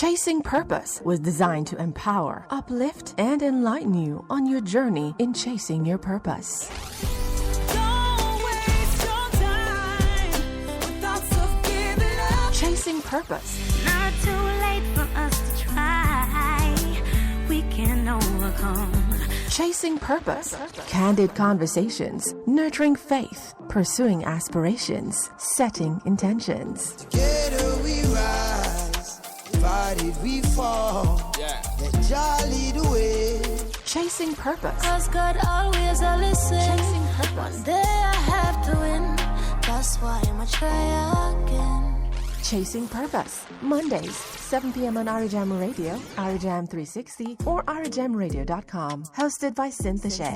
Chasing Purpose was designed to empower, uplift, and enlighten you on your journey in chasing your purpose. Don't waste your time with thoughts of giving up. Chasing Purpose. Not too late for us to try. We can overcome. Chasing Purpose. Candid conversations, nurturing faith, pursuing aspirations, setting intentions. Together we rise, divided we fall. Let Jah lead the way. Chasing Purpose. Cause God always a listen. Chasing Purpose. One day I have to win. That's why I'ma try again. Chasing Purpose. Mondays, 7 p.m. on Arijam Radio, Arijam 360, or arijamradio.com. Hosted by Cynthia Shea.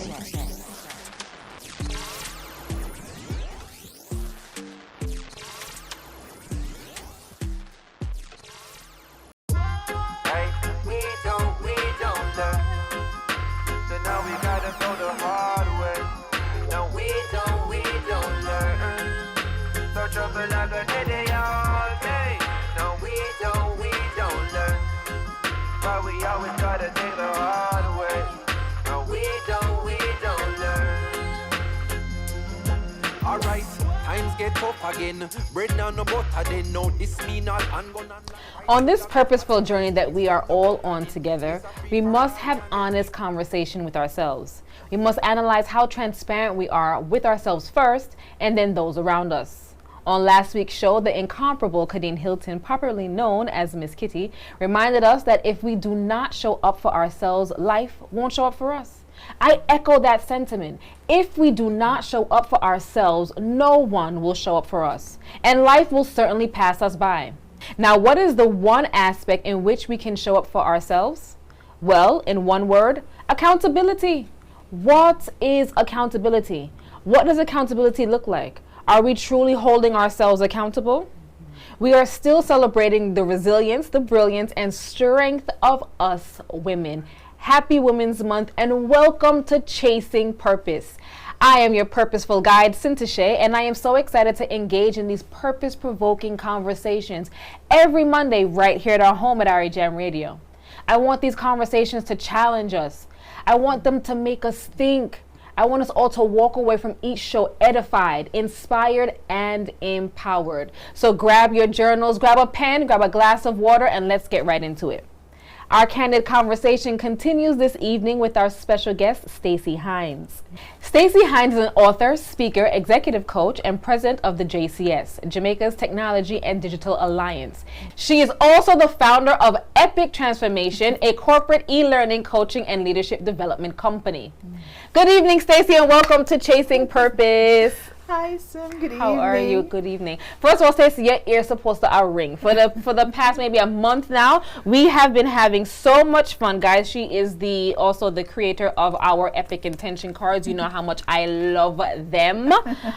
On this purposeful journey that we are all on together, we must have honest conversation with ourselves. We must analyze how transparent we are with ourselves first, and then those around us. On last week's show, the incomparable Kadeen Hilton, popularly known as Miss Kitty, reminded us that if we do not show up for ourselves, life won't show up for us. I echo that sentiment. If we do not show up for ourselves, no one will show up for us, and life will certainly pass us by. Now, what is the one aspect in which we can show up for ourselves? Well, in one word, accountability. What is accountability? What does accountability look like? Are we truly holding ourselves accountable? We are still celebrating the resilience, the brilliance, and strength of us women. Happy Women's Month, and welcome to Chasing Purpose. I am your purposeful guide, Cynthia Shea, and I am so excited to engage in these purpose-provoking conversations every Monday right here at our home at Arijam Radio. I want these conversations to challenge us. I want them to make us think. I want us all to walk away from each show edified, inspired, and empowered. So grab your journals, grab a pen, grab a glass of water, and let's get right into it. Our candid conversation continues this evening with our special guest, Stacey Hines. Stacey Hines is an author, speaker, executive coach, and president of the JCS, Jamaica's Technology and Digital Alliance. She is also the founder of Epic Transformation, a corporate e-learning coaching and leadership development company. Good evening, Stacey, and welcome to Chasing Purpose. Hi, Sim. Good evening. How are you? Good evening. First of all, Stacey, your ear's supposed to ring. For the past maybe a month now, we have been having so much fun, guys. She is also the creator of our Epic Intention cards. You know how much I love them.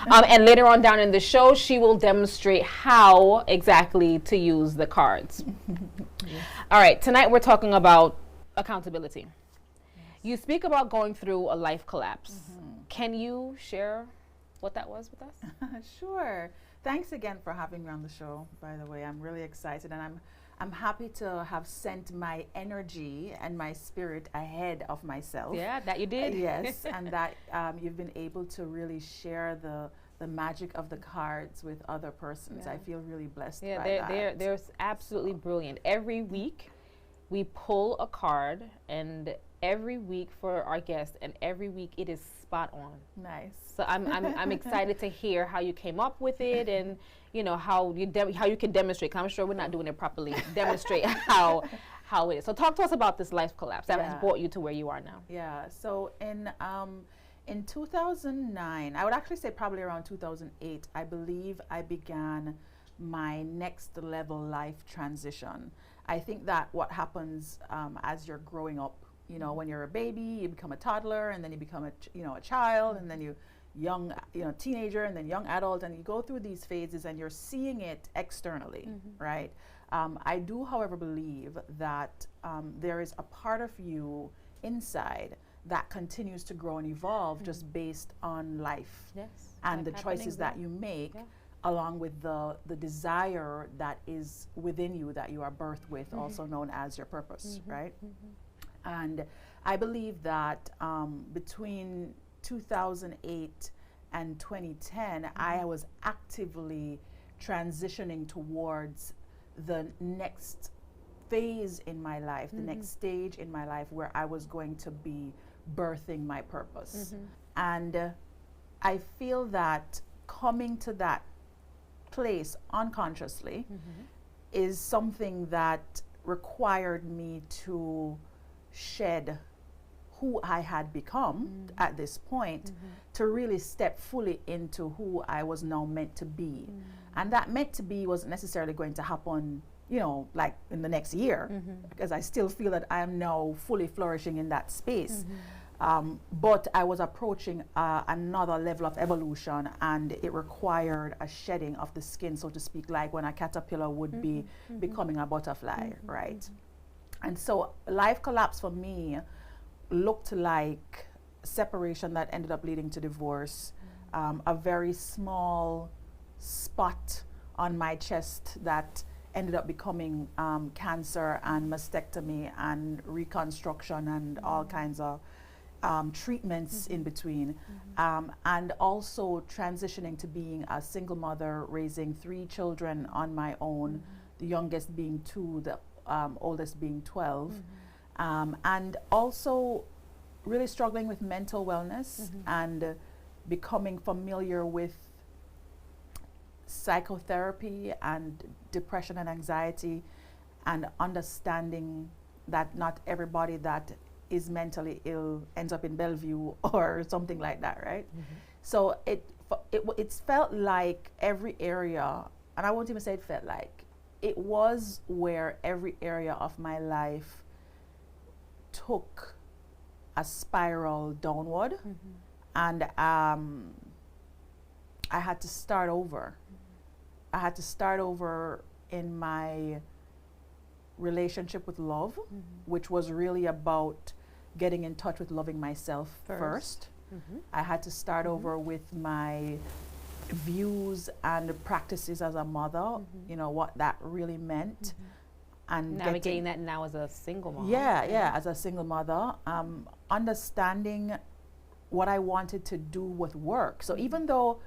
And later on down in the show, she will demonstrate how exactly to use the cards. Yes. All right, tonight we're talking about accountability. Yes. You speak about going through a life collapse. Mm-hmm. Can you share what that was with us? Sure. Thanks again for having me on the show. By the way, I'm really excited, and I'm happy to have sent my energy and my spirit ahead of myself. Yeah, that you did. Yes, and that you've been able to really share the magic of the cards with other persons. Yeah. I feel really blessed by that. They're absolutely brilliant. Every week we pull a card, and every week for our guests, and every week it is spot on. Nice. So I'm excited to hear how you came up with it, and you know how you can demonstrate. 'Cause I'm sure we're not doing it properly. Demonstrate how it is. So talk to us about this life collapse that has brought you to where you are now. Yeah. So in 2009, I would actually say probably around 2008, I believe I began my next level life transition. I think that what happens as you're growing up, you know, when you're a baby, you become a toddler, and then you become a child, and then you teenager, and then young adult, and you go through these phases, and you're seeing it externally, right? I do, however, believe that there is a part of you inside that continues to grow and evolve just based on life and the choices that you make along with the desire that is within you that you are birthed with, also known as your purpose, right? And I believe that between 2008 and 2010, I was actively transitioning towards the next phase in my life, the next stage in my life where I was going to be birthing my purpose. And I feel that coming to that place unconsciously is something that required me to shed who I had become at this point to really step fully into who I was now meant to be. And that meant to be wasn't necessarily going to happen, you know, like in the next year, because I still feel that I am now fully flourishing in that space. But I was approaching another level of evolution, and it required a shedding of the skin, so to speak, like when a caterpillar would be becoming a butterfly, right? And so life collapse for me looked like separation that ended up leading to divorce, a very small spot on my chest that ended up becoming cancer and mastectomy and reconstruction and all kinds of treatments in between, and also transitioning to being a single mother, raising 3 children on my own, the youngest being 2, the oldest being 12, and also really struggling with mental wellness and becoming familiar with psychotherapy and depression and anxiety, and understanding that not everybody that is mentally ill ends up in Bellevue or something like that, right? So it's felt like every area, and I won't even say it felt like, it was where every area of my life took a spiral downward, and I had to start over. I had to start over in my relationship with love, which was really about getting in touch with loving myself first. I had to start over with my views and practices as a mother, you know, what that really meant. And navigating that now as a single mom. As a single mother, understanding what I wanted to do with work. So even though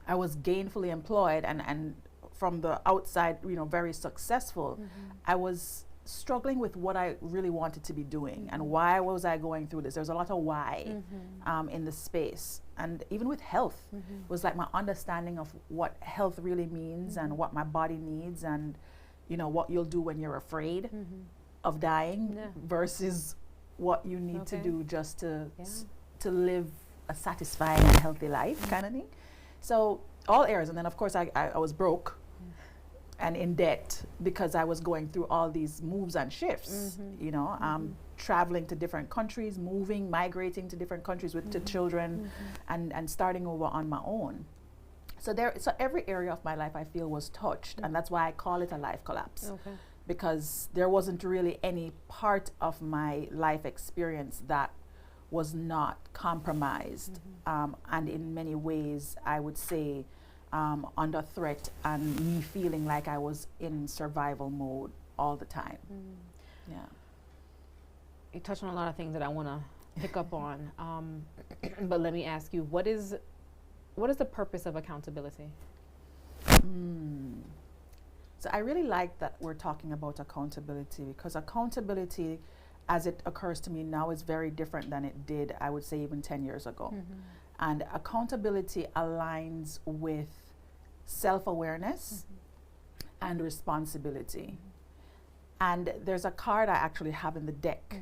I was gainfully employed and from the outside, you know, very successful, I was struggling with what I really wanted to be doing and why was I going through this. There's a lot of why in the space. And even with health, was like my understanding of what health really means and what my body needs, and you know what you'll do when you're afraid of dying versus what you need to do just to live a satisfying and healthy life, kind of thing. So all areas. And then of course I was broke and in debt because I was going through all these moves and shifts, you know, traveling to different countries, moving, migrating to different countries with the children, and starting over on my own. So every area of my life I feel was touched, and that's why I call it a life collapse, because there wasn't really any part of my life experience that was not compromised, and in many ways I would say under threat, and me feeling like I was in survival mode all the time. You touched on a lot of things that I want to pick up on, but let me ask you, what is the purpose of accountability? So I really like that we're talking about accountability, because accountability as it occurs to me now is very different than it did, I would say, even 10 years ago. And accountability aligns with self-awareness and responsibility. And there's a card I actually have in the deck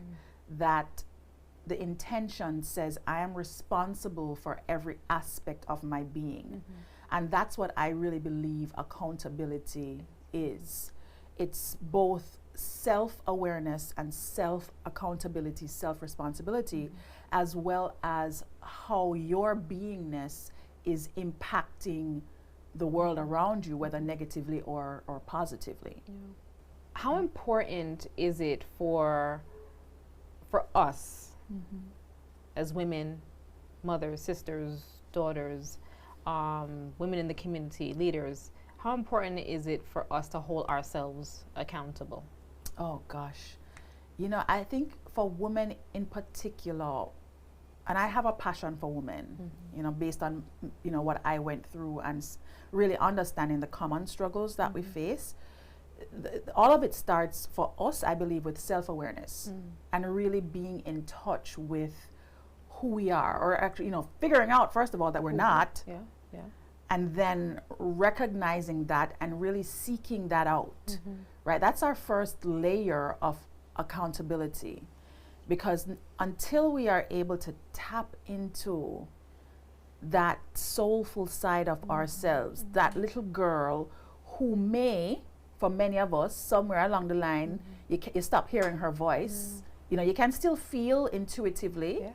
that the intention says, I am responsible for every aspect of my being. And that's what I really believe accountability is. It's both self-awareness and self-accountability, self-responsibility, as well as how your beingness is impacting the world around you, whether negatively or positively. How important is it for us as women, mothers, sisters, daughters, women in the community, leaders, how important is it for us to hold ourselves accountable? Oh gosh. You know, I think for women in particular, and I have a passion for women, you know, based on, you know, what I went through and really understanding the common struggles that we face. All of it starts for us, I believe, with self-awareness and really being in touch with who we are, or actually, you know, figuring out, first of all, that we're not. Yeah, yeah. And then recognizing that and really seeking that out, right? That's our first layer of accountability, because until we are able to tap into that soulful side of ourselves, that little girl who may, for many of us, somewhere along the line, you stop hearing her voice. You know, you can still feel intuitively,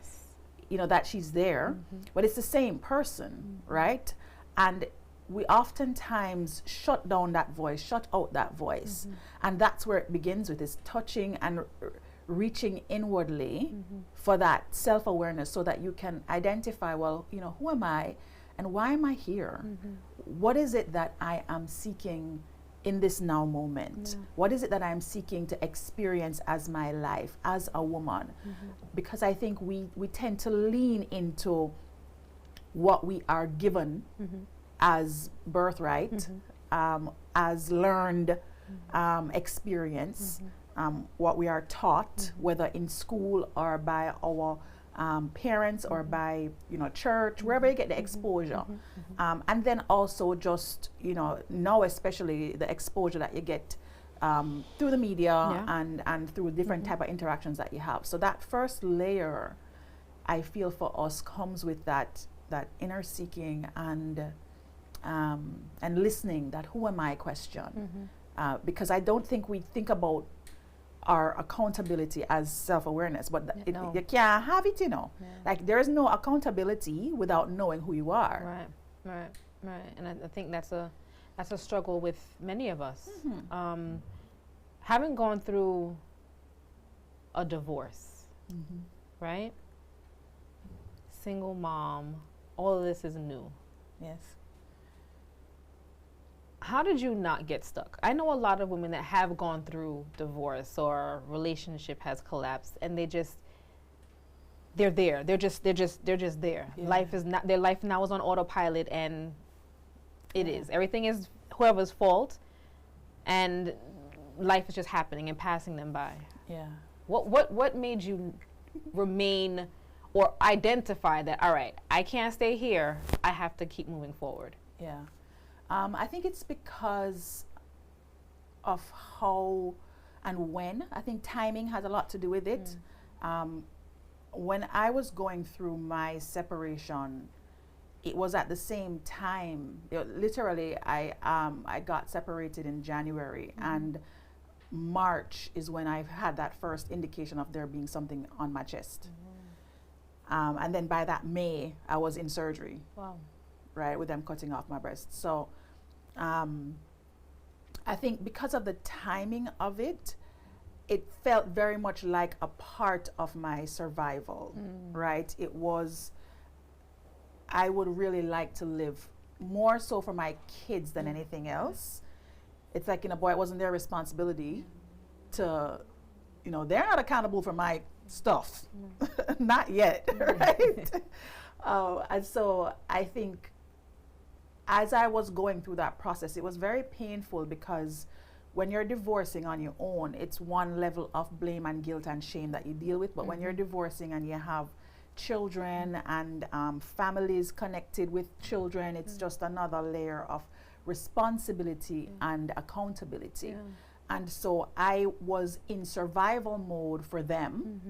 you know, that she's there, but it's the same person, right? And we oftentimes shut down that voice, shut out that voice. And that's where it begins with, is touching and reaching inwardly for that self-awareness, so that you can identify, well, you know, who am I and why am I here? What is it that I am seeking in this now moment? What is it that I'm seeking to experience as my life as a woman? Because I think we tend to lean into what we are given as birthright, as learned experience, what we are taught, whether in school or by our parents or by, you know, church, wherever you get the exposure. And then also just, you know, now especially the exposure that you get through the media and through different type of interactions that you have. So that first layer, I feel, for us comes with that inner seeking and listening, that who am I question. Because I don't think we think about our accountability as self-awareness, but you can't have it, you know. Like, there is no accountability without knowing who you are. Right. And I think that's a struggle with many of us. Having gone through a divorce, right? Single mom, all of this is new. Yes. How did you not get stuck? I know a lot of women that have gone through divorce or relationship has collapsed, and they're there. They're just there. Their life now is on autopilot, and it is. Everything is whoever's fault, and life is just happening and passing them by. Yeah. What made you remain or identify that, all right, I can't stay here, I have to keep moving forward? Yeah. I think it's because of how and when. I think timing has a lot to do with it. When I was going through my separation, it was at the same time. Literally, I got separated in January, and March is when I've had that first indication of there being something on my chest. And then by that May, I was in surgery. Wow. Right, with them cutting off my breast. So I think because of the timing of it, it felt very much like a part of my survival, right? It was, I would really like to live more so for my kids than anything else. It's like, you know, boy, it wasn't their responsibility to, you know, they're not accountable for my stuff. Not yet, right? And so I think as I was going through that process, it was very painful, because when you're divorcing on your own, it's one level of blame and guilt and shame that you deal with. But when you're divorcing and you have children and families connected with children, it's just another layer of responsibility and accountability. And so I was in survival mode for them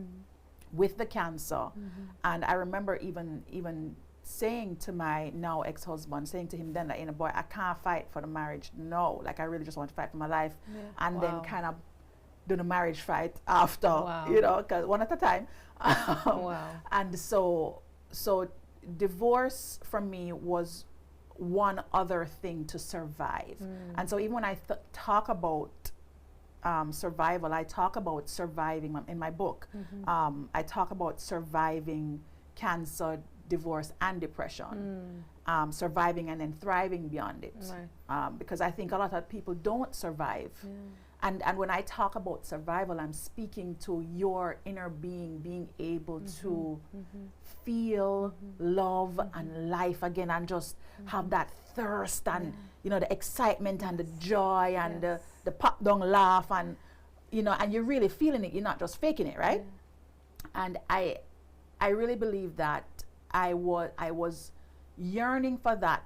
with the cancer. And I remember even saying to my now ex-husband, saying to him then that, you know, boy, I can't fight for the marriage. No, like, I really just want to fight for my life. And then kind of do the marriage fight after, you know, because one at a time. And so divorce for me was one other thing to survive. And so even when I talk about survival, I talk about surviving in my book. I talk about surviving cancer, divorce and depression, surviving and then thriving beyond it. Right. Because I think a lot of people don't survive. And when I talk about survival, I'm speaking to your inner being able to feel love and life again, and just have that thirst and you know, the excitement and the joy and the pop down laugh, and you know, and you're really feeling it. You're not just faking it, right? And I really believe that I was yearning for that,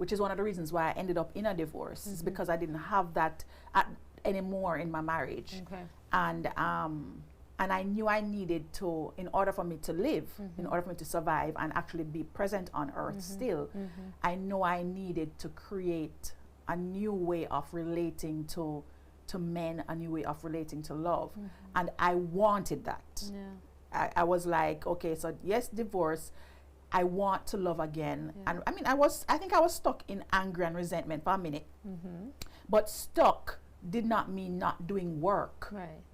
which is one of the reasons why I ended up in a divorce, is because I didn't have that anymore in my marriage. Okay. And I knew I needed to, in order for me to live, in order for me to survive and actually be present on earth still, I know I needed to create a new way of relating to men, a new way of relating to love. And I wanted that. I was like, okay, so yes, divorce, I want to love again. And I mean, I think I was stuck in anger and resentment for a minute. But stuck did not mean not doing work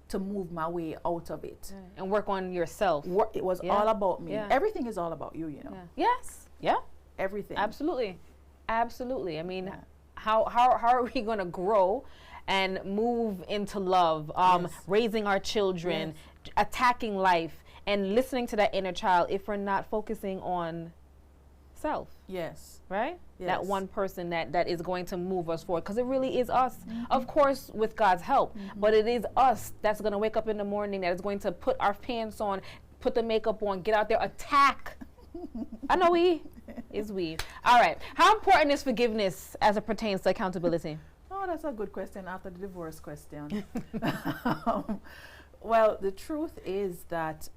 to move my way out of it. And work on yourself. It was all about me. Everything is all about you, you know. Yes. Yeah. Everything. Absolutely. Absolutely. I mean, how are we going to grow and move into love, raising our children, attacking life, and listening to that inner child if we're not focusing on self? Yes. Right? Yes. That one person that is going to move us forward, because it really is us. Of course, with God's help, but it is us that's going to wake up in the morning, that is going to put our pants on, put the makeup on, get out there, attack. I know we. All right. How important is forgiveness as it pertains to accountability? Oh, that's a good question after the divorce question. Well, the truth is that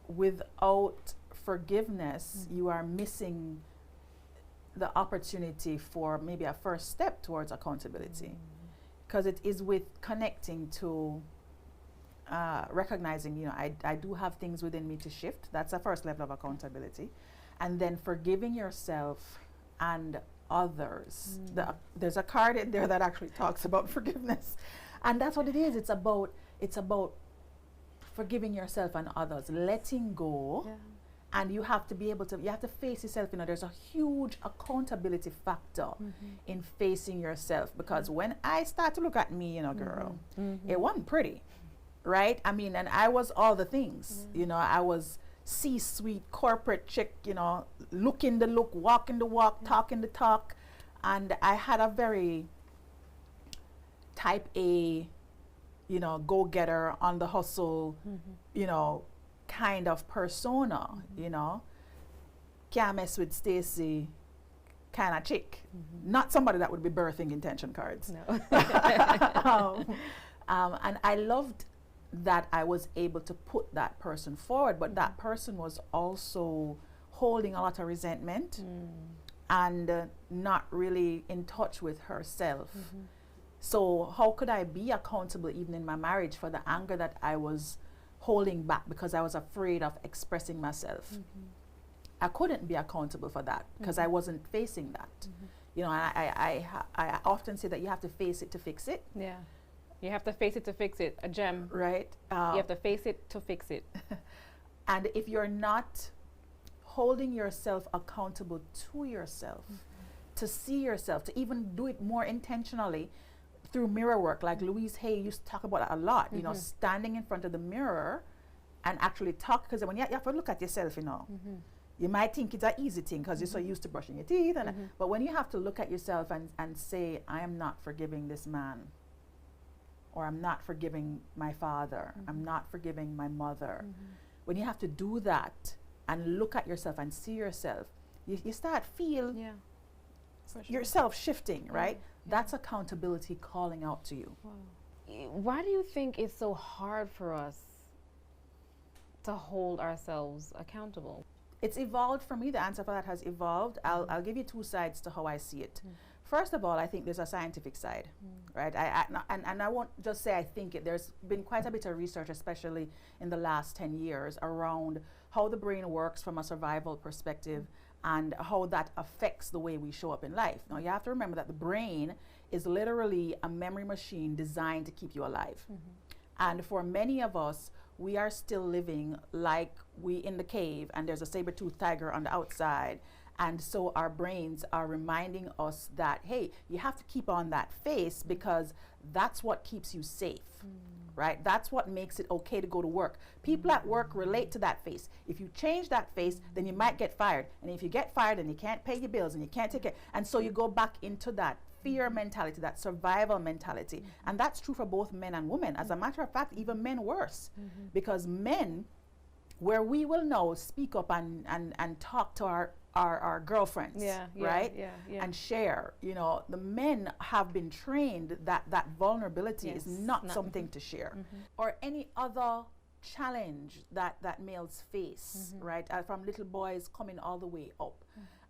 without forgiveness, you are missing the opportunity for maybe a first step towards accountability, because it is with connecting to recognizing, you know, I do have things within me to shift. That's the first level of accountability. And then forgiving yourself and others. There's a card in there that actually talks about forgiveness, and that's what it is. It's about forgiving yourself and others, letting go. And you have to be able to, you have to face yourself. You know, there's a huge accountability factor in facing yourself, because when I start to look at me, you know, girl, it wasn't pretty, right? I mean, and I was all the things, you know, I was C-suite corporate chick, you know, looking the look, walking the walk, talking the talk. And I had a very type A, you know, go-getter, on the hustle, you know, kind of persona, you know. Can't mess with Stacey kind of chick. Not somebody that would be birthing intention cards. No. And I loved that I was able to put that person forward, but that person was also holding a lot of resentment and not really in touch with herself. So how could I be accountable even in my marriage for the anger that I was holding back because I was afraid of expressing myself? I couldn't be accountable for that because I wasn't facing that. You know, I often say that you have to face it to fix it. Yeah. You have to face it to fix it. A gem. Right. You have to face it to fix it. And if you're not holding yourself accountable to yourself, to see yourself, to even do it more intentionally through mirror work, like Louise Hay used to talk about that a lot, you know, standing in front of the mirror and actually talk, because when you have to look at yourself, you know, you might think it's an easy thing because you're so used to brushing your teeth, and but when you have to look at yourself and say, I am not forgiving this man, or I'm not forgiving my father, I'm not forgiving my mother. When you have to do that and look at yourself and see yourself, you start feel yourself shifting, right? That's accountability calling out to you. Why do you think it's so hard for us to hold ourselves accountable? It's evolved for me. The answer for that has evolved. I'll give you two sides to how I see it. First of all, I think there's a scientific side, right? And I won't just say I think it. There's been quite a bit of research, especially in the last 10 years, around how the brain works from a survival perspective and how that affects the way we show up in life. Now, you have to remember that the brain is literally a memory machine designed to keep you alive. And for many of us, we are still living like we in the cave and there's a saber-toothed tiger on the outside. And so our brains are reminding us that, hey, you have to keep on that face because that's what keeps you safe, right? That's what makes it okay to go to work. People at work relate to that face. If you change that face, then you might get fired. And if you get fired, then you can't pay your bills and you can't take it. And so you go back into that fear mentality, that survival mentality. And that's true for both men and women. As a matter of fact, even men worse. Because men, where we will now speak up and talk to our girlfriends, right? And share. You know, the men have been trained that that vulnerability is not something to share. Or any other challenge that males face, right? From little boys coming all the way up.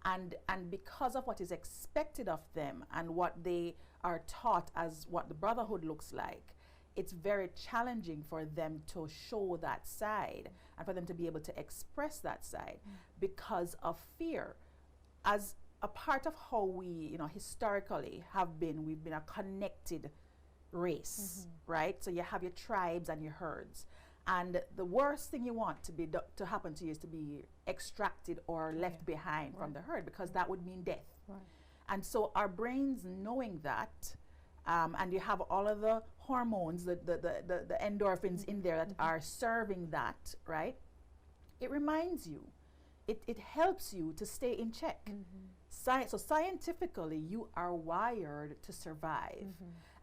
And because of what is expected of them and what they are taught as what the brotherhood looks like, it's very challenging for them to show that side and for them to be able to express that side because of fear. As a part of how we, you know, historically we've been a connected race, right? So you have your tribes and your herds. And the worst thing you want to happen to you is to be extracted or left behind from the herd, because that would mean death. And so our brains knowing that, and you have all of the hormones, the endorphins in there that are serving that, right? It reminds you, it helps you to stay in check. So scientifically, you are wired to survive.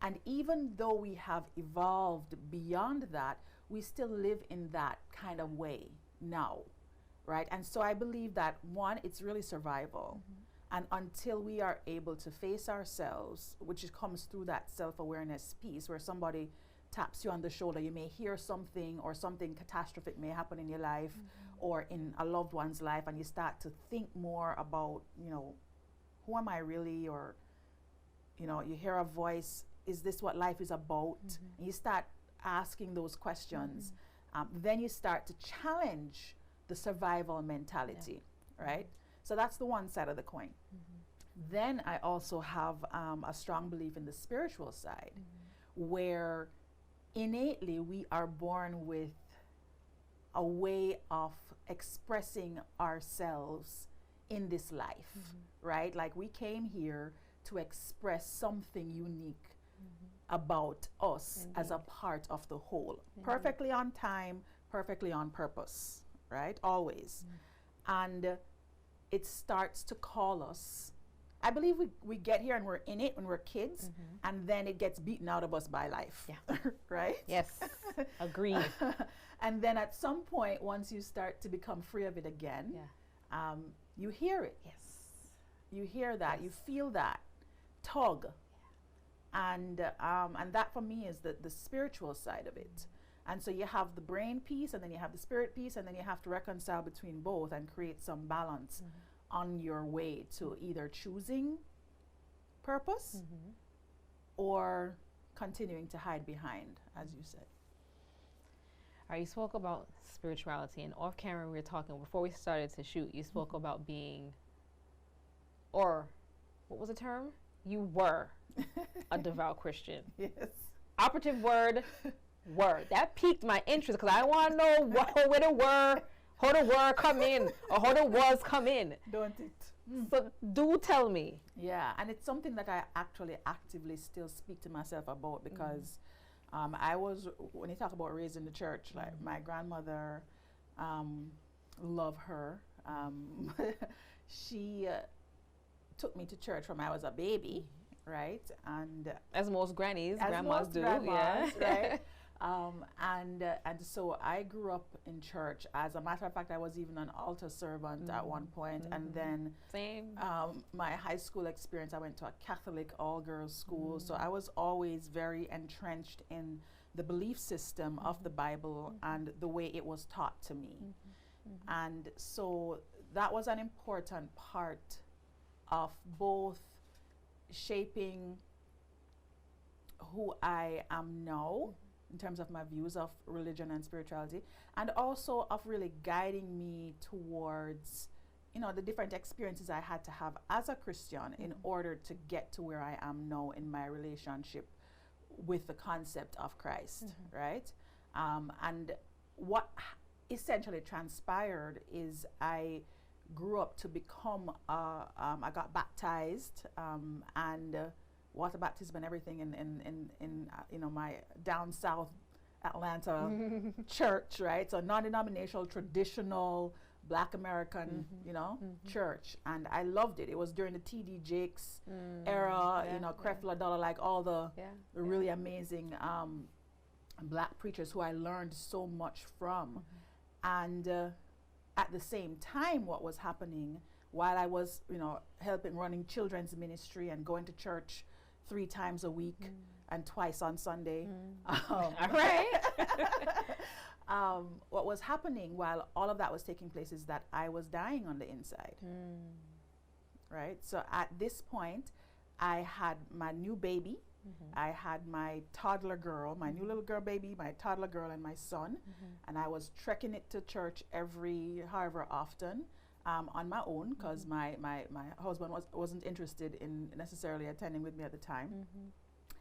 And even though we have evolved beyond that, we still live in that kind of way now, right? And so I believe that, one, it's really survival. And until we are able to face ourselves, which comes through that self-awareness piece where somebody taps you on the shoulder, you may hear something or something catastrophic may happen in your life or in a loved one's life, and you start to think more about, you know, who am I really? Or, you know, you hear a voice, is this what life is about? And you start asking those questions. Then you start to challenge the survival mentality, right? So that's the one side of the coin. Then I also have a strong belief in the spiritual side, where innately we are born with a way of expressing ourselves in this life, right? Like we came here to express something unique about us as a part of the whole. Perfectly on time, perfectly on purpose, right? Always. And it starts to call us. I believe we get here and we're in it when we're kids, and then it gets beaten out of us by life, right? Yes, agreed. And then at some point, once you start to become free of it again, you hear it. You hear that, you feel that tug. And that for me is the spiritual side of it. And so you have the brain piece, and then you have the spirit piece, and then you have to reconcile between both and create some balance on your way to either choosing purpose or continuing to hide behind, as you said. All right, you spoke about spirituality, and off camera we were talking, before we started to shoot, you spoke about being, or what was the term? You were a devout Christian. Yes. Operative word. That piqued my interest because I want to know where the word, how the word come in, or how the words come in. Don't it? So do tell me. Yeah, and it's something that I actually actively still speak to myself about, because I was, when you talk about raised in the church, like my grandmother, love her. She took me to church from I was a baby, right? And as most grannies, as grandmas most do, grandmas, right? And so I grew up in church. As a matter of fact, I was even an altar servant at one point. And then same. My high school experience, I went to a Catholic all-girls school. So I was always very entrenched in the belief system of the Bible and the way it was taught to me. And so that was an important part of both shaping who I am now in terms of my views of religion and spirituality, and also of really guiding me towards, you know, the different experiences I had to have as a Christian in order to get to where I am now in my relationship with the concept of Christ, right? And what essentially transpired is I grew up to become, I got baptized, and water baptism and everything in you know, my down south Atlanta church, right? So non-denominational, traditional Black American, you know, church, and I loved it. It was during the T.D. Jakes era, you know, Creflo Dollar, like all the really amazing Black preachers who I learned so much from, and at the same time, what was happening while I was, you know, helping running children's ministry and going to church 3 times a week and twice on Sunday. All right. What was happening while all of that was taking place is that I was dying on the inside. Right? So at this point, I had my new baby. I had my toddler girl, my new little girl baby, my toddler girl, and my son. And I was trekking it to church however often. On my own, because my husband wasn't interested in necessarily attending with me at the time,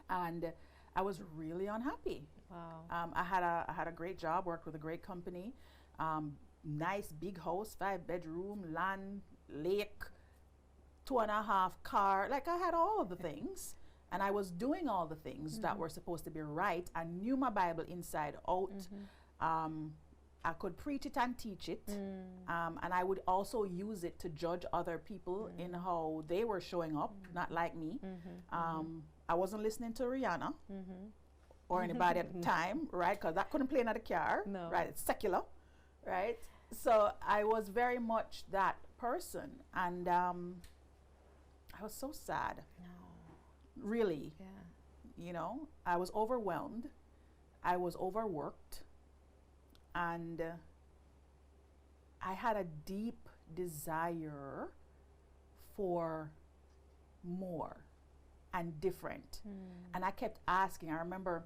and I was really unhappy. Wow. I had a great job, worked with a great company, nice big house, 5-bedroom, land, lake, 2.5 car. Like, I had all of the things, and I was doing all the things that were supposed to be right. I knew my Bible inside out. I could preach it and teach it, and I would also use it to judge other people in how they were showing up, not like me. I wasn't listening to Rihanna or anybody at the time, right? Because that couldn't play in the car, right? It's secular, right? So I was very much that person, and I was so sad. Really, you know, I was overwhelmed. I was overworked. And I had a deep desire for more and different. And I kept asking. I remember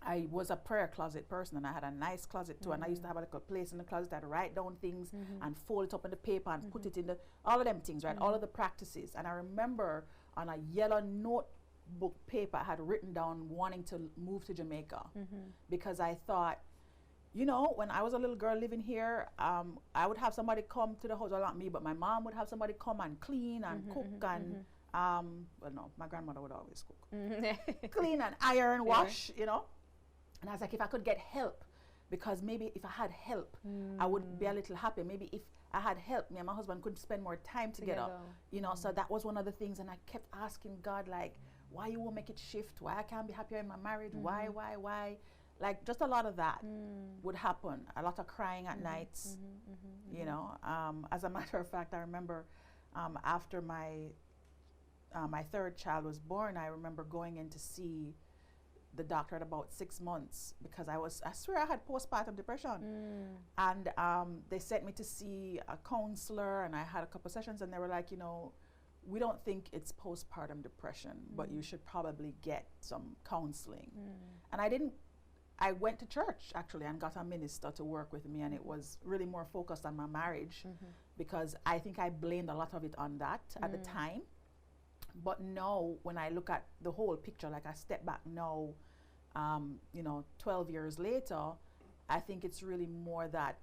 I was a prayer closet person, and I had a nice closet too. And I used to have a little place in the closet. I'd write down things and fold it up in the paper and put it in all of them things, right? All of the practices. And I remember on a yellow notebook paper, I had written down wanting to move to Jamaica because I thought, you know, when I was a little girl living here, I would have somebody come to the house, well, not me, but my mom would have somebody come and clean and cook and, well, no, my grandmother would always cook. Clean and iron, wash, you know. And I was like, if I could get help, because maybe if I had help, I would be a little happy. Maybe if I had help, me and my husband could spend more time together, you know. So that was one of the things, and I kept asking God, like, why you won't make it shift? Why I can't be happier in my marriage? Why? Like, just a lot of that would happen. A lot of crying at nights, you know. As a matter of fact, I remember after my third child was born, I remember going in to see the doctor at about 6 months because I swear I had postpartum depression. And they sent me to see a counselor, and I had a couple sessions, and they were like, you know, we don't think it's postpartum depression, but you should probably get some counseling. And I went to church actually and got a minister to work with me, and it was really more focused on my marriage because I think I blamed a lot of it on that at the time. But now when I look at the whole picture, like I step back now, you know, 12 years later, I think it's really more that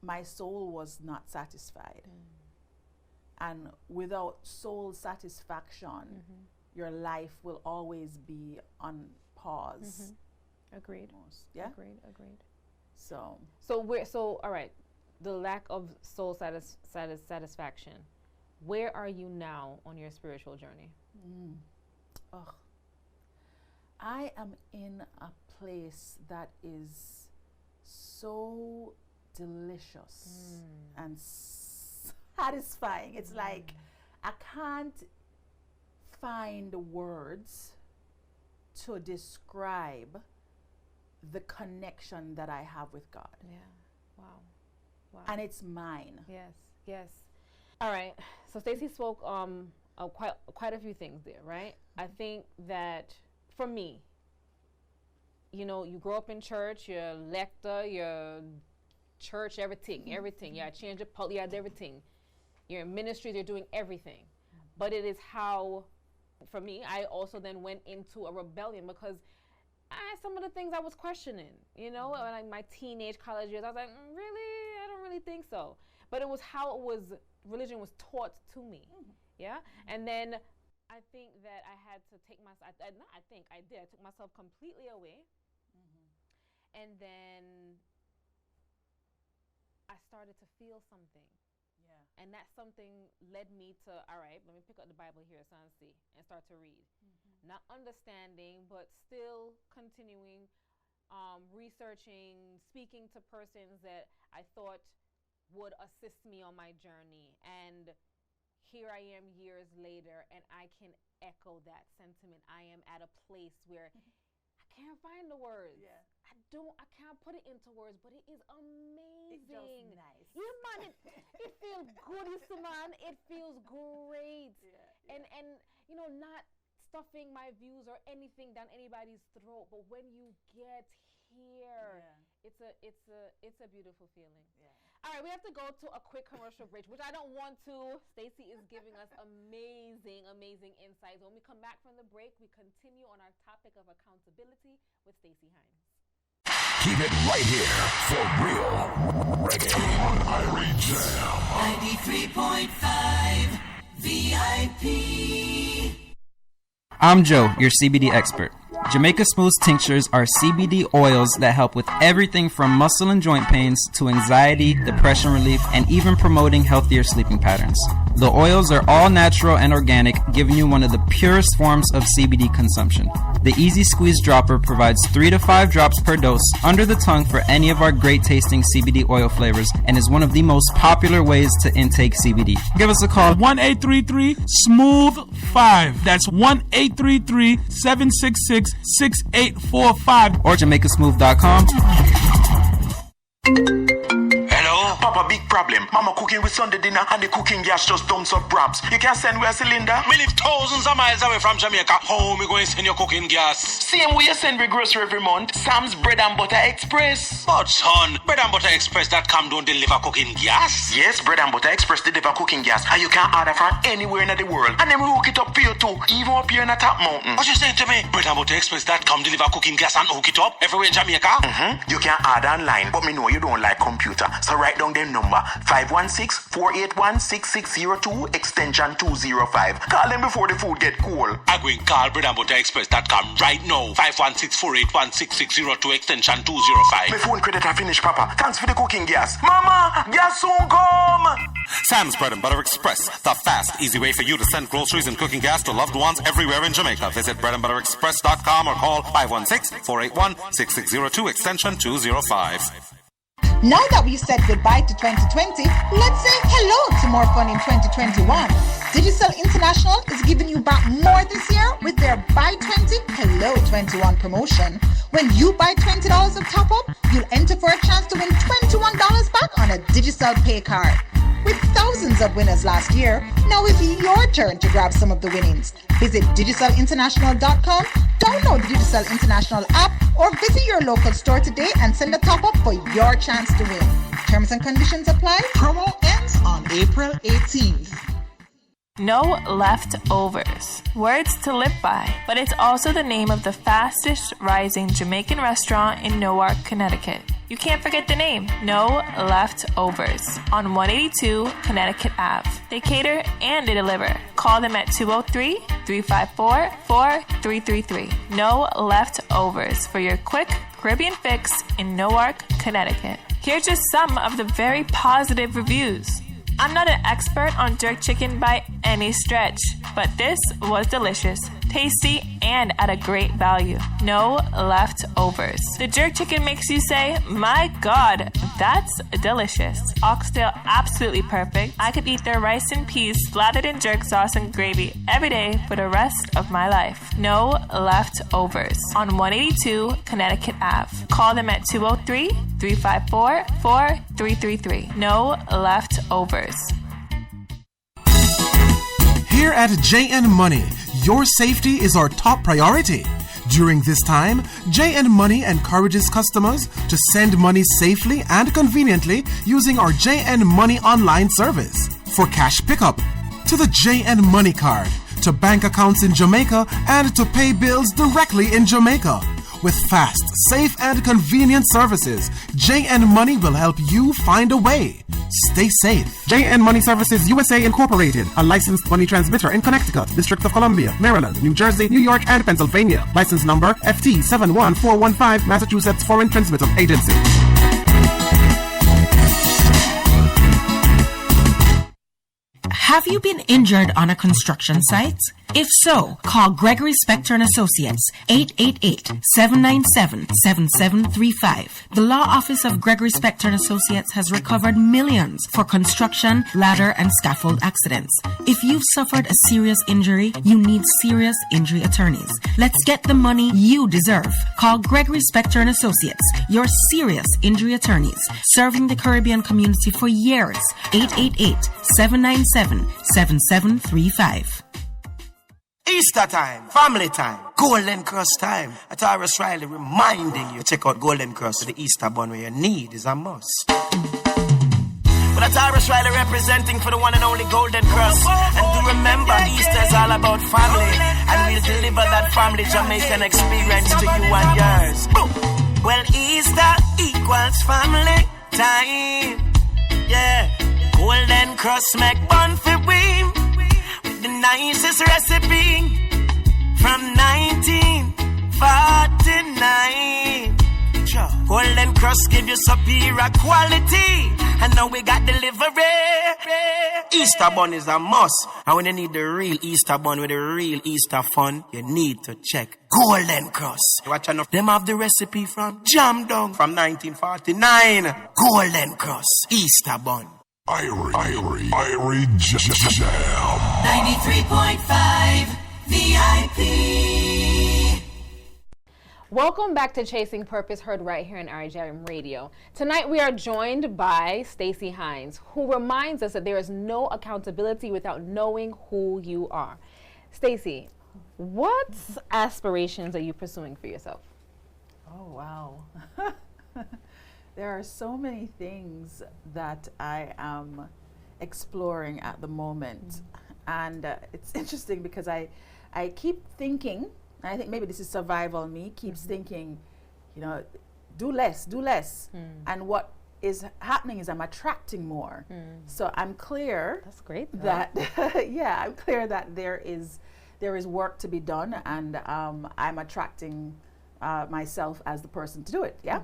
my soul was not satisfied. And without soul satisfaction, your life will always be on pause. Agreed. Almost. Yeah. Agreed. So all right, the lack of soul satisfaction. Where are you now on your spiritual journey? I am in a place that is so delicious and satisfying. It's like I can't find words to describe the connection that I have with God. Yeah. Wow. And it's mine. Yes. All right. So Stacey spoke quite a few things there, right? I think that for me, you know, you grow up in church, you're lector, you're church, everything. You change your you had everything. You're in ministry, you're doing everything. But it is how, for me, I also then went into a rebellion because some of the things I was questioning, you know, like my teenage college years. I was like, really? I don't really think so. But it was how religion was taught to me. Yeah. And then I think that I had to take myself, I took myself completely away. And then I started to feel something. Yeah. And that something led me to, all right, let me pick up the Bible here, Sansi, and start to read. Not understanding, but still continuing, researching, speaking to persons that I thought would assist me on my journey. And here I am years later, and I can echo that sentiment. I am at a place where I can't find the words. Yeah. I can't put it into words, but it is amazing. It's just nice. Yeah, man, it feels good, man. It feels great. Yeah. And you know, not stuffing my views or anything down anybody's throat, but when you get here, it's a beautiful feeling. Yeah. All right, we have to go to a quick commercial break, which I don't want to. Stacey is giving us amazing insights. When we come back from the break, we continue on our topic of accountability with Stacey Hines. Keep it right here for real reggae on Irie Jam. 93.5 VIP. I'm Joe, your CBD expert. Jamaica Smooth's tinctures are CBD oils that help with everything from muscle and joint pains to anxiety, depression relief, and even promoting healthier sleeping patterns. The oils are all natural and organic, giving you one of the purest forms of CBD consumption. The Easy Squeeze Dropper provides 3 to 5 drops per dose under the tongue for any of our great tasting CBD oil flavors and is one of the most popular ways to intake CBD. Give us a call. 1-833-SMOOTH-5. That's 1-833-766-6845 or JamaicaSmooth.com. Hello? Papa, big problem. Mama cooking with Sunday dinner and the cooking gas just dumps up props. You can send me a cylinder? Me live thousands of miles away from Jamaica. How me going to send your cooking gas? Same way you send me grocery every month. Sam's Bread and Butter Express. But son, Bread and Butter Express.com don't deliver cooking gas? Yes, Bread and Butter Express deliver cooking gas. And you can order from anywhere in the world. And them hook it up for you too, even up here in the top mountain. What you saying to me? Bread and Butter Express.com deliver cooking gas and hook it up everywhere in Jamaica? You can order online, but me know you don't like computer. So write down them number 516-481-6602 extension 205. Call them before the food get cold. I go and call breadandbutterexpress.com right now. 516-481-6602 extension 205. My phone credit I finished, Papa. Thanks for the cooking gas. Mama, gas soon come. Sam's Bread and Butter Express, the fast, easy way for you to send groceries and cooking gas to loved ones everywhere in Jamaica. Visit breadandbutterexpress.com or call 516-481-6602 extension 205. Now that we've said goodbye to 2020, let's say hello to more fun in 2021. Digicel International is giving you back more this year with their Buy 20, Hello 21 promotion. When you buy $20 of top up, you'll enter for a chance to win $21 back on a Digicel Pay card. With thousands of winners last year, now it's your turn to grab some of the winnings. Visit digicelinternational.com, download the Digicel International app, or visit your local store today and send a top-up for your chance to win. Terms and conditions apply. Promo ends on April 18th. No leftovers. Words to live by, but it's also the name of the fastest rising Jamaican restaurant in Newark, Connecticut. You can't forget the name, No Leftovers, on 182 Connecticut Ave. They cater and they deliver. Call them at 203-354-4333. No Leftovers for your quick Caribbean fix in Newark, Connecticut. Here's just some of the very positive reviews. I'm not an expert on jerk chicken by any stretch, but this was delicious, tasty, and at a great value. No leftovers. The jerk chicken makes you say, my God, that's delicious. Oxtail absolutely perfect. I could eat their rice and peas slathered in jerk sauce and gravy every day for the rest of my life. No leftovers. On 182 Connecticut Ave. Call them at 203-354-4333. No leftovers. Here at JN Money, your safety is our top priority. During this time, JN Money encourages customers to send money safely and conveniently using our JN Money online service. For cash pickup, to the JN Money card, to bank accounts in Jamaica, and to pay bills directly in Jamaica. With fast, safe, and convenient services, JN Money will help you find a way. Stay safe. JN Money Services USA Incorporated, a licensed money transmitter in Connecticut, District of Columbia, Maryland, New Jersey, New York, and Pennsylvania. License number FT 71415, Massachusetts Foreign Transmitter Agency. Have you been injured on a construction site? If so, call Gregory Spector and Associates, 888-797-7735. The Law Office of Gregory Spector and Associates has recovered millions for construction, ladder, and scaffold accidents. If you've suffered a serious injury, you need serious injury attorneys. Let's get the money you deserve. Call Gregory Spector and Associates, your serious injury attorneys, serving the Caribbean community for years. 888-797-7735. Easter time, family time, Golden Cross time. Ataris Riley reminding you to check out Golden Cross, the Easter bun where your need is a must. But Ataris Riley representing for the one and only Golden Cross. And do remember, Easter is all about family, and we'll deliver that family Jamaican experience to you and yours. Well, Easter equals family time. Yeah, Golden Cross make bun for we. The nicest recipe from 1949. Golden Cross give you superior quality, and now we got delivery. Easter bun is a must, and when you need the real Easter bun with the real Easter fun, you need to check Golden Cross. Watch enough. Them have the recipe from Jam Down from 1949. Golden Cross Easter bun. Irie Jam. 93.5 VIP. Welcome back to Chasing Purpose, heard right here on RJM Radio. Tonight we are joined by Stacey Hines, who reminds us that there is no accountability without knowing who you are. Stacey, what aspirations are you pursuing for yourself? Oh, wow. There are so many things that I am exploring at the moment. And it's interesting because I keep thinking, and I think maybe this is survival me, keeps thinking, you know, do less. And what is happening is I'm attracting more. So I'm clear. That's great. That yeah, I'm clear that there is work to be done, and I'm attracting myself as the person to do it. Yeah.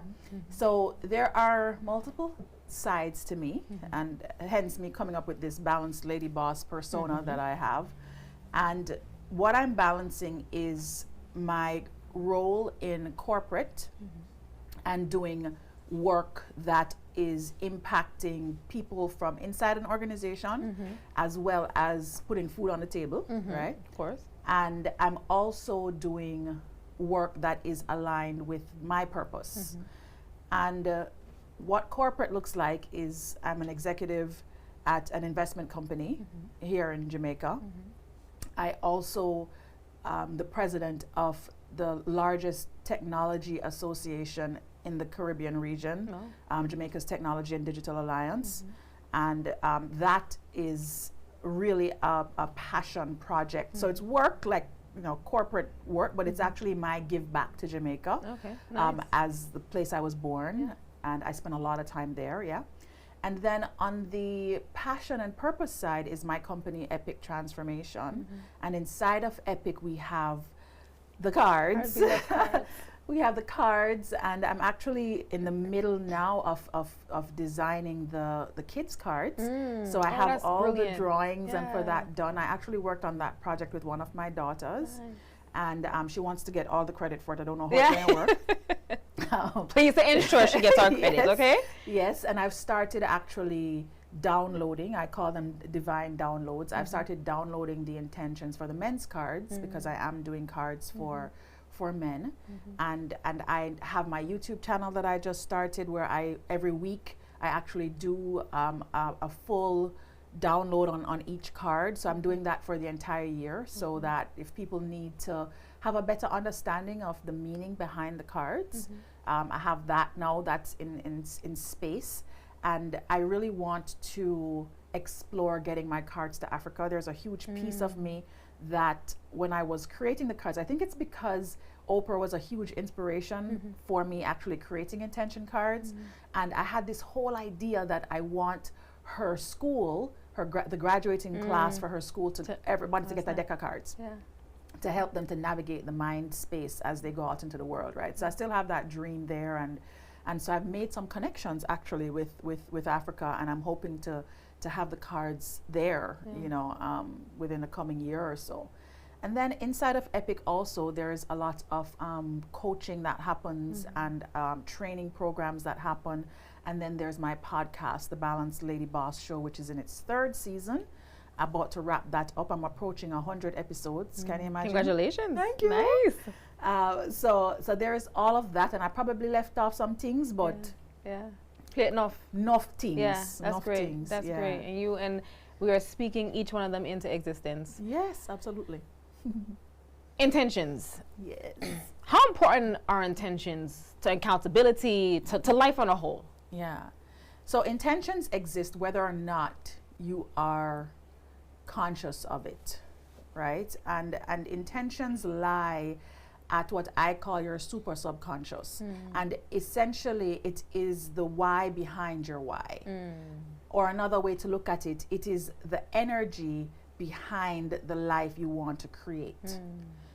So there are multiple sides to me, and hence me coming up with this balanced lady boss persona that I have. And what I'm balancing is my role in corporate and doing work that is impacting people from inside an organization as well as putting food on the table, right? Of course. And I'm also doing work that is aligned with my purpose. And what corporate looks like is I'm an executive at an investment company here in Jamaica. I also the president of the largest technology association in the Caribbean region, Jamaica's Technology and Digital Alliance. And that is really a passion project. So it's work, like, you know, corporate work, but it's actually my give back to Jamaica. Okay, nice. As the place I was born, and I spent a lot of time there, And then on the passion and purpose side is my company, Epic Transformation. And inside of Epic, we have the cards. We have the cards, and I'm actually in the middle now of designing the kids' cards. So I have all the drawings and for that done. I actually worked on that project with one of my daughters. And she wants to get all the credit for it. I don't know how it's going to work. Please ensure she gets our credit, okay? Yes, and I've started actually downloading. I call them divine downloads. I've started downloading the intentions for the men's cards because I am doing cards for men. And I have my YouTube channel that I just started where every week I actually do a full download on each card. So I'm doing that for the entire year so that if people need to have a better understanding of the meaning behind the cards, I have that now that's in space. And I really want to explore getting my cards to Africa. There's a huge piece of me that when I was creating the cards, I think it's because Oprah was a huge inspiration for me actually creating intention cards. And I had this whole idea that I want her school, the graduating class for her school, everybody to get a deck of cards. To help them to navigate the mind space as they go out into the world, right? So I still have that dream there, and so I've made some connections actually with Africa, and I'm hoping to have the cards there, you know, within the coming year or so. And then inside of Epic also, there's a lot of coaching that happens and training programs that happen. And then there's my podcast, The Balanced Lady Boss Show, which is in its 3rd season. About to wrap that up. I'm approaching 100 episodes. Can you imagine? Congratulations. Thank you. Nice. So there's all of that, and I probably left off some things, but enough things. Yeah, that's great. That's great. And we are speaking each one of them into existence. Yes, absolutely. Intentions. Yes. How important are intentions to accountability, to life on a whole? Yeah. So intentions exist whether or not you are conscious of it, right? And intentions lie at what I call your super subconscious. And essentially it is the why behind your why. Or another way to look at it, it is the energy behind the life you want to create.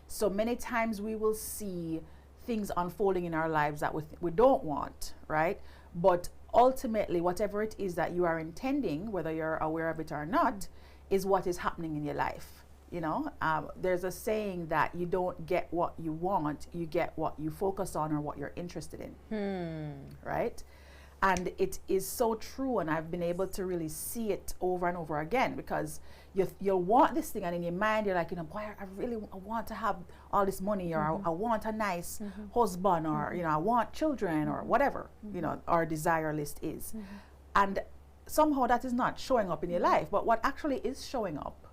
So many times we will see things unfolding in our lives that we don't want, right? But ultimately, whatever it is that you are intending, whether you're aware of it or not, is what is happening in your life. You know, there's a saying that you don't get what you want, you get what you focus on or what you're interested in, right? And it is so true, and I've been able to really see it over and over again, because you'll want this thing, and in your mind you're like, you know, boy, I want to have all this money, or I want a nice husband, or you know, I want children, or whatever, you know, our desire list is. And somehow that is not showing up in your life, but what actually is showing up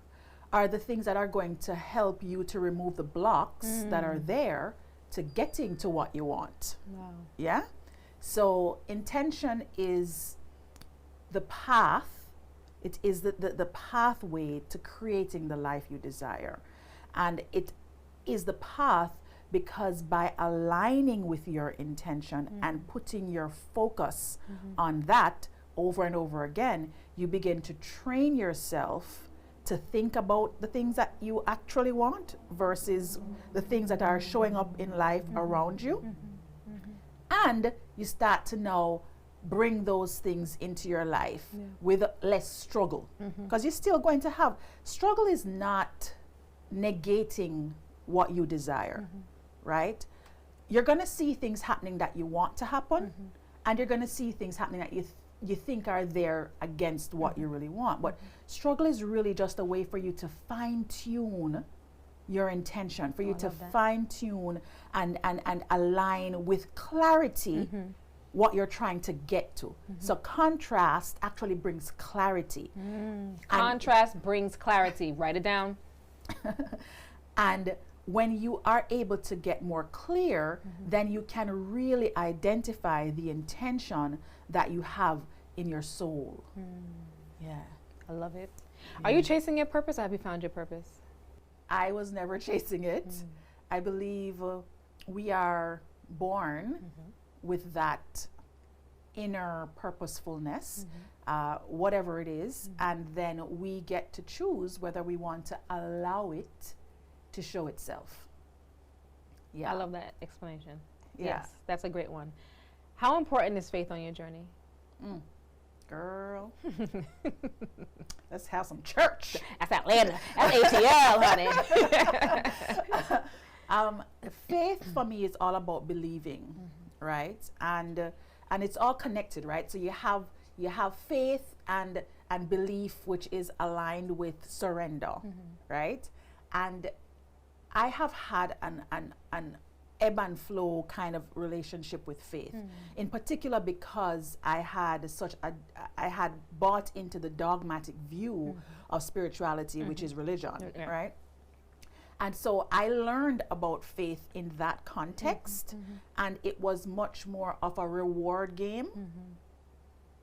are the things that are going to help you to remove the blocks that are there to getting to what you want. Yeah? So intention is the path, it is the pathway to creating the life you desire. And it is the path because by aligning with your intention and putting your focus on that over and over again, you begin to train yourself to think about the things that you actually want versus the things that are showing up in life around you. And you start to now bring those things into your life with less struggle. Because you're still going to have, struggle is not negating what you desire, right? You're going to see things happening that you want to happen, and you're going to see things happening that you think are there against what you really want. But struggle is really just a way for you to fine-tune your intention, for you to fine-tune and align with clarity what you're trying to get to. So contrast actually brings clarity. Contrast brings clarity. Write it down. And when you are able to get more clear, then you can really identify the intention that you have in your soul. Yeah. I love it. Are you chasing your purpose, or have you found your purpose? I was never chasing it. I believe we are born with that inner purposefulness, whatever it is, and then we get to choose whether we want to allow it to show itself. I love that explanation. Yeah. Yes, that's a great one. How important is faith on your journey? Girl, let's have some church. That's Atlanta. That's ATL, honey. Faith for me is all about believing, right? And it's all connected, right? So you have faith and belief, which is aligned with surrender, right? And I have had an ebb and flow kind of relationship with faith, in particular because I had bought into the dogmatic view of spirituality, which is religion, right? And so I learned about faith in that context, and it was much more of a reward game.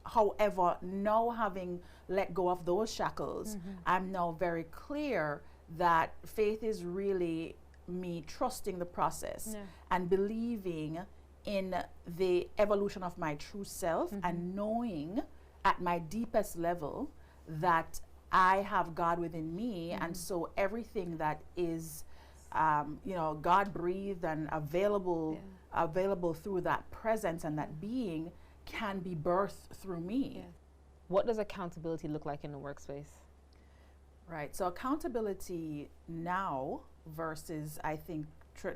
However, now having let go of those shackles, I'm now very clear that faith is really me trusting the process Yeah. and believing in the evolution of my true self and knowing at my deepest level that I have God within me, and so everything that is God breathed and available through that presence and that being can be birthed through me. What does accountability look like in the workspace? Right. So accountability now versus, I think,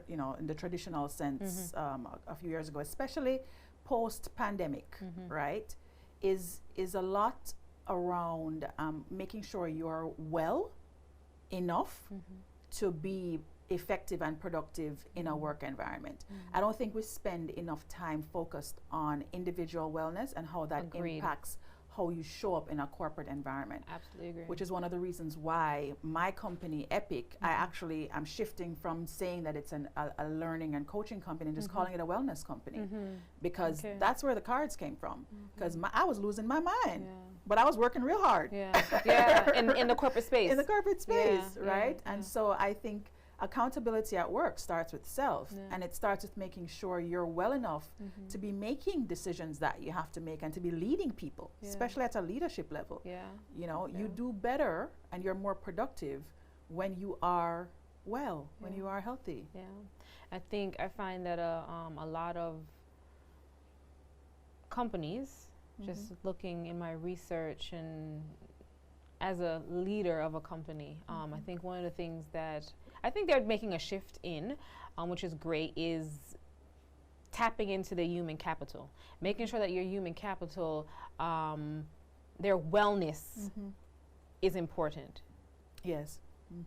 in the traditional sense a few years ago, especially post-pandemic, right, is a lot around making sure you're well enough to be effective and productive in a work environment. I don't think we spend enough time focused on individual wellness and how that impacts how you show up in a corporate environment. Absolutely agree. Which is one of the reasons why my company, Epic, I'm shifting from saying that it's a learning and coaching company and just calling it a wellness company. Because that's where the cards came from. Because I was losing my mind. But I was working real hard. In the corporate space. In the corporate space, right? And so I think accountability at work starts with self, and it starts with making sure you're well enough to be making decisions that you have to make and to be leading people, especially at a leadership level. You do better and you're more productive when you are well, when you are healthy. I find that a lot of companies, just looking in my research and as a leader of a company, I think one of the things that I think they're making a shift in, which is great, is tapping into the human capital, making sure that your human capital, their wellness is important. Yes.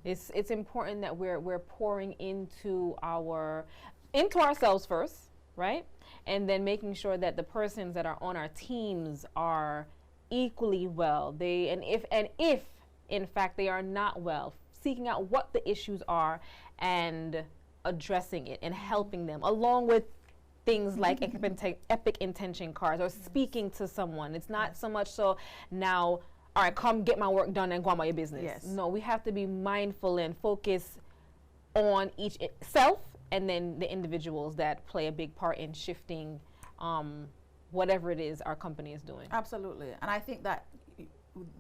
It's important that we're pouring into ourselves first, right? And then making sure that the persons that are on our teams are equally well. If in fact they are not well, seeking out what the issues are and addressing it and helping them, along with things like epic intention cards or speaking to someone. It's not so much so now, all right, come get my work done and go on about your business. No, we have to be mindful and focus on each self and then the individuals that play a big part in shifting whatever it is our company is doing. Absolutely. And I think that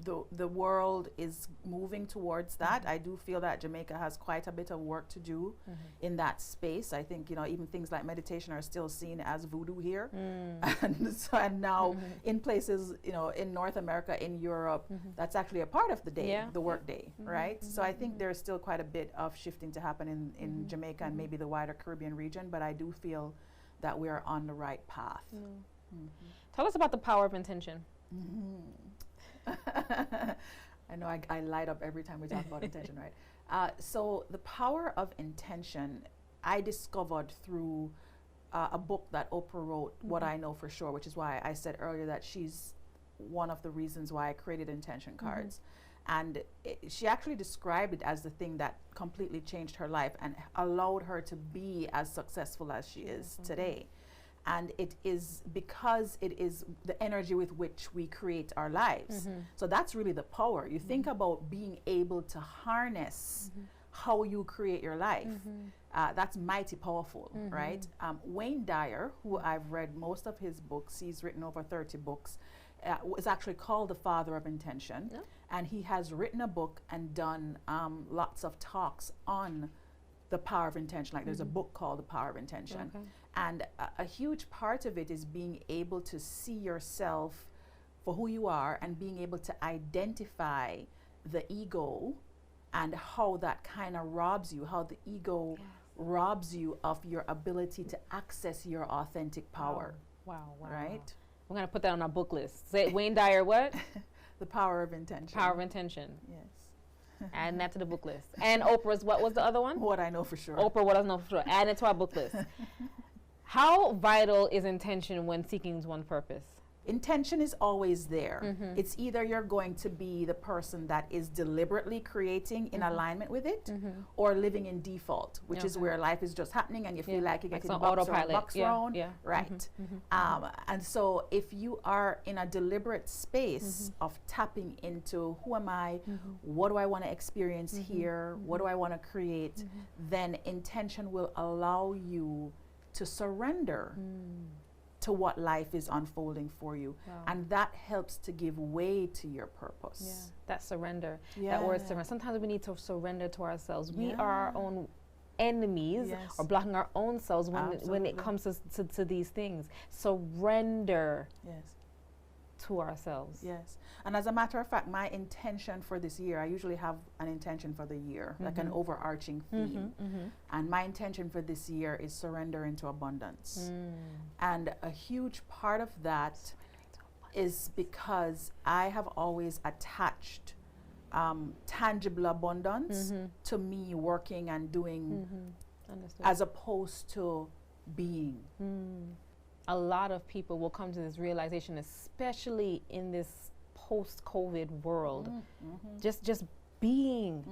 the world is moving towards that. I do feel that Jamaica has quite a bit of work to do in that space. I think, even things like meditation are still seen as voodoo here. And now in places, in North America, in Europe, that's actually a part of the day, the work day, right? So I think there's still quite a bit of shifting to happen in Jamaica and maybe the wider Caribbean region, but I do feel that we're on the right path. Tell us about the power of intention. I know I light up every time we talk about intention, right? So the power of intention, I discovered through a book that Oprah wrote, What I Know for Sure, which is why I said earlier that she's one of the reasons why I created intention cards. And she actually described it as the thing that completely changed her life and allowed her to be as successful as she is today. And it is because it is the energy with which we create our lives. So that's really the power. You think about being able to harness how you create your life. That's mighty powerful, right? Wayne Dyer, who I've read most of his books, he's written over 30 books, is actually called the father of intention. And he has written a book and done lots of talks on the power of intention. Like there's a book called The Power of Intention. And a huge part of it is being able to see yourself for who you are and being able to identify the ego and how that kind of robs you, how the ego robs you of your ability to access your authentic power. Wow. Right? We're going to put that on our book list. Say Wayne Dyer what? The Power of Intention. Power of Intention. Yes. Adding that to the book list. And Oprah's, what was the other one? What I Know for Sure. Oprah, What I Know for Sure. Add it to our book list. How vital is intention when seeking one's purpose? intention is always there. It's either you're going to be the person that is deliberately creating in alignment with it, or living in default, which is where life is just happening and you feel like you're getting box thrown. Right. And so if you are in a deliberate space of tapping into who am I, what do I want to experience here, what do I want to create, then intention will allow you to surrender to what life is unfolding for you. And that helps to give way to your purpose. That surrender, that word surrender. Sometimes we need to surrender to ourselves. We are our own enemies or blocking our own selves when it comes to these things. Surrender to ourselves. Yes. And as a matter of fact, my intention for this year, I usually have an intention for the year, like an overarching theme. And my intention for this year is surrender into abundance. And a huge part of that is because I have always attached tangible abundance to me working and doing as opposed to being. A lot of people will come to this realization, especially in this post-COVID world, just being.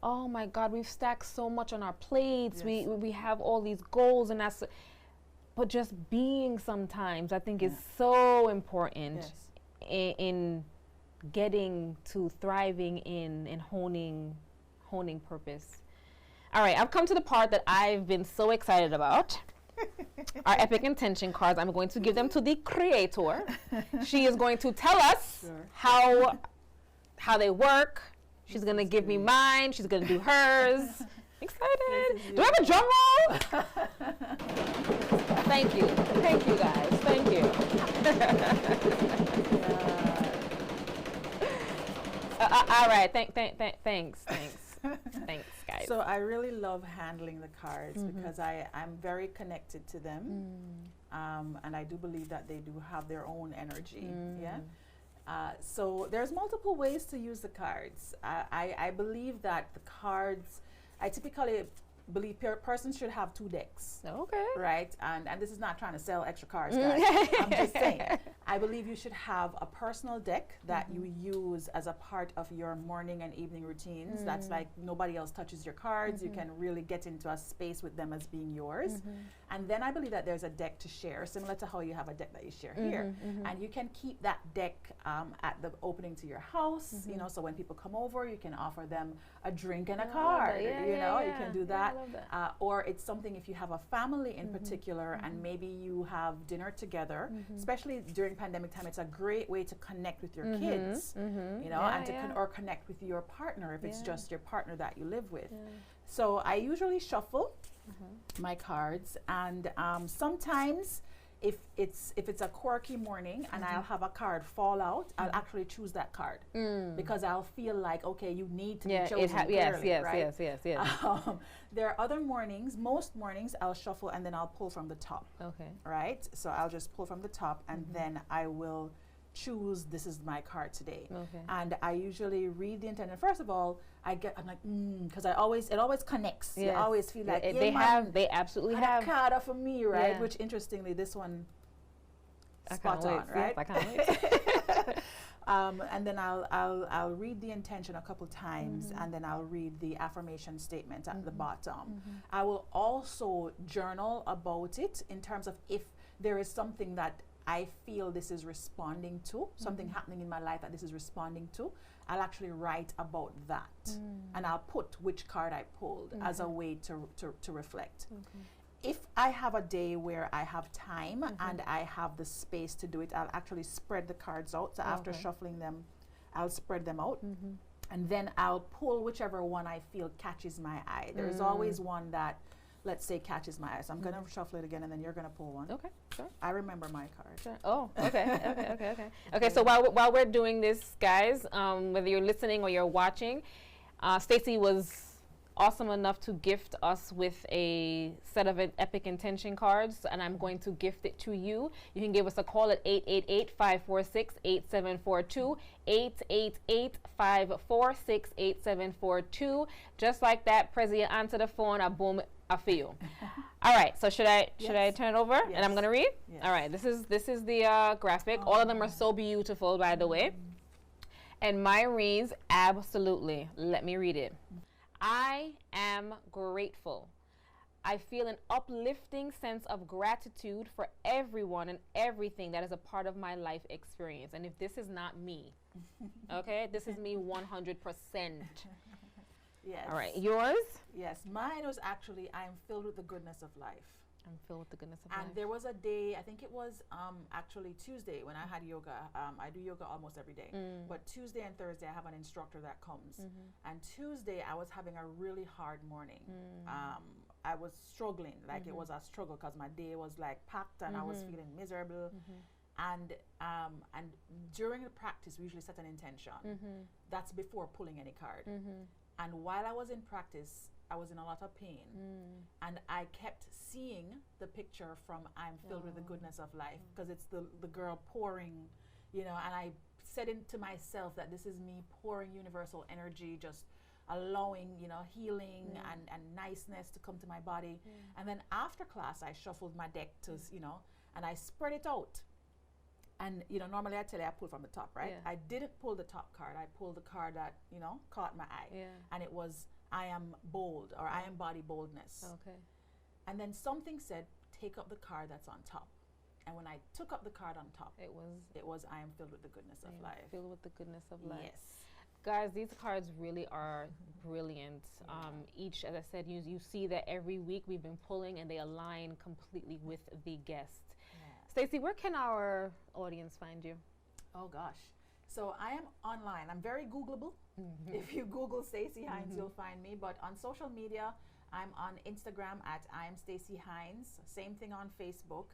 Oh my God, we've stacked so much on our plates. We have all these goals, and but just being sometimes I think is so important in getting to thriving in honing purpose. All right, I've come to the part that I've been so excited about. Our epic intention cards. I'm going to give them to the creator. She is going to tell us how they work. She's going to give me mine. She's going to do hers. Excited. Do I have a drum roll? Thank you. Thank you, guys. Thank you. All right. Thanks. Thanks, guys. So I really love handling the cards because I'm very connected to them. And I do believe that they do have their own energy. So there's multiple ways to use the cards. I believe that the cards, I typically believe persons should have 2 decks. Okay. Right? And this is not trying to sell extra cards, guys. I'm just saying. I believe you should have a personal deck that you use as a part of your morning and evening routines. That's like nobody else touches your cards. You can really get into a space with them as being yours. And then I believe that there's a deck to share, similar to how you have a deck that you share here. And you can keep that deck at the opening to your house, you know, so when people come over, you can offer them a drink and a card. You can do that. Or it's something if you have a family in particular and maybe you have dinner together, especially during pandemic time, it's a great way to connect with your kids, you know, and to connect with your partner if it's just your partner that you live with. So I usually shuffle my cards, and sometimes if it's a quirky morning and I'll have a card fall out, I'll actually choose that card because I'll feel like, okay, you need to be chosen clearly, right? Yes. There are other mornings, most mornings I'll shuffle and then I'll pull from the top. Okay. Right? So I'll just pull from the top and then I will choose, this is my card today. Okay. And I usually read the intent. And first of all, I'm like, because it always connects. You always feel like they absolutely have a card for me, right? Which interestingly, this one spot on, right? I can't wait. And then I'll read the intention a couple times, and then I'll read the affirmation statement at the bottom. I will also journal about it in terms of if there is something that I feel this is responding to, something happening in my life that this is responding to, I'll actually write about that. And I'll put which card I pulled as a way to reflect. If I have a day where I have time and I have the space to do it, I'll actually spread the cards out. So after shuffling them, I'll spread them out. And then I'll pull whichever one I feel catches my eye. There's always one that, let's say, catches my eye. So I'm going to shuffle it again, and then you're going to pull one. Okay, sure. I remember my card. Sure. Oh, okay. Okay, so while we're doing this, guys, whether you're listening or you're watching, Stacey was awesome enough to gift us with a set of epic intention cards, and I'm going to gift it to you. You can give us a call at 888-546-8742, 888-546-8742. Just like that, Prezi, you answer the phone, boom, I feel. All right, so should I turn it over? Yes. And I'm gonna read? Yes. All right, this is the graphic. All of them are so beautiful, by the way. And mine reads, absolutely. Let me read it. I am grateful. I feel an uplifting sense of gratitude for everyone and everything that is a part of my life experience. And if this is not me, okay, this is me 100%. Yes. All right, yours? Yes, mine was actually, I am filled with the goodness of life. I'm filled with the goodness of life. And there was a day, I think it was actually Tuesday when I had yoga. I do yoga almost every day. But Tuesday and Thursday, I have an instructor that comes. And Tuesday, I was having a really hard morning. I was struggling, like it was a struggle because my day was like packed and I was feeling miserable. And during the practice, we usually set an intention. That's before pulling any card. And while I was in practice, I was in a lot of pain. And I kept seeing the picture from I'm filled with the goodness of life, because it's the girl pouring, you know, and I said to myself that this is me pouring universal energy, just allowing, you know, healing and niceness to come to my body. And then after class, I shuffled my deck to, you know, and I spread it out. And, you know, normally I tell you I pull from the top, right? I didn't pull the top card. I pulled the card that, you know, caught my eye. And it was, I am bold, or I embody boldness. Okay. And then something said, take up the card that's on top. And when I took up the card on top, it was I am filled with the goodness of life. Filled with the goodness of life. Yes. Guys, these cards really are brilliant. Each, as I said, you see that every week we've been pulling and they align completely with the guest. Stacey, where can our audience find you? Oh gosh. So I am online. I'm very Googleable. If you Google Stacey Hines, you'll find me. But on social media, I'm on Instagram at I am Stacey Hines. Same thing on Facebook.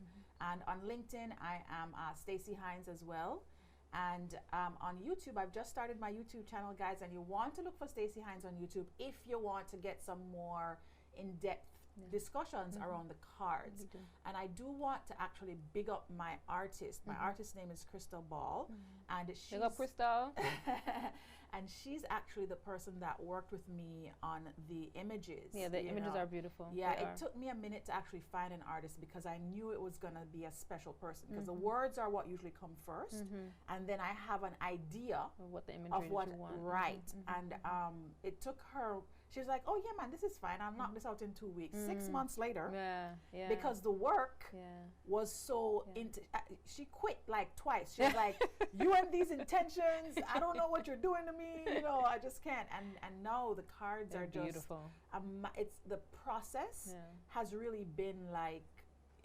And on LinkedIn, I am Stacey Hines as well. And on YouTube, I've just started my YouTube channel, guys. And you want to look for Stacey Hines on YouTube if you want to get some more in-depth discussions around the cards. And I do want to actually big up my artist. My artist's name is Crystal Ball. And she's Big up Crystal. and she's actually the person that worked with me on the images. Yeah, the images are beautiful. Yeah, it took me a minute to actually find an artist because I knew it was going to be a special person, because the words are what usually come first, and then I have an idea of what the imagery of what you want. And it took her. She was like, oh yeah, man, this is fine. I'll knock this out in 2 weeks. 6 months later, because the work was so into. She quit like twice. She was like, you and these intentions, I don't know what you're doing to me. You know, I just can't. And now the cards are just beautiful. It's the process has really been like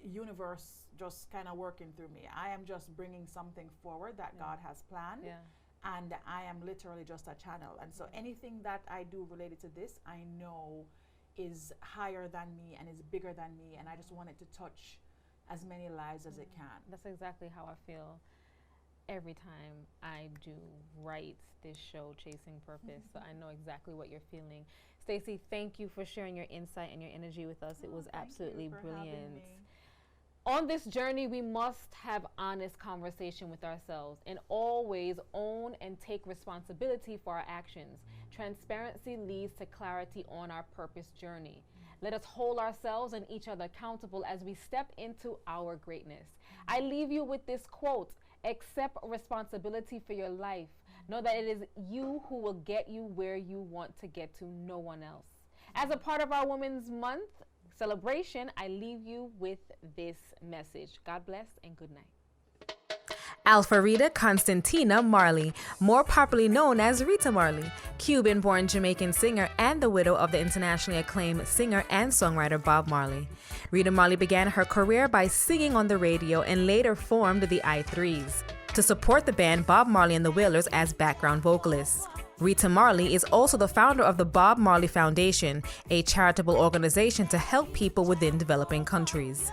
universe just kind of working through me. I am just bringing something forward that God has planned. And I am literally just a channel. And so anything that I do related to this, I know is higher than me and is bigger than me. And I just want it to touch as many lives as it can. That's exactly how I feel every time I do write this show, Chasing Purpose. So I know exactly what you're feeling. Stacey, thank you for sharing your insight and your energy with us. It was absolutely brilliant. On this journey, we must have honest conversation with ourselves and always own and take responsibility for our actions. Transparency leads to clarity on our purpose journey. Let us hold ourselves and each other accountable as we step into our greatness. I leave you with this quote: accept responsibility for your life. Know that it is you who will get you where you want to get to, no one else. As a part of our Women's Month celebration, I leave you with this message. God bless and good night. Alfarita Constantina Marley, more popularly known as Rita Marley, Cuban-born Jamaican singer and the widow of the internationally acclaimed singer and songwriter Bob Marley. Rita Marley began her career by singing on the radio and later formed the I-Threes to support the band Bob Marley and the Wailers as background vocalists. Rita Marley is also the founder of the Bob Marley Foundation, a charitable organization to help people within developing countries.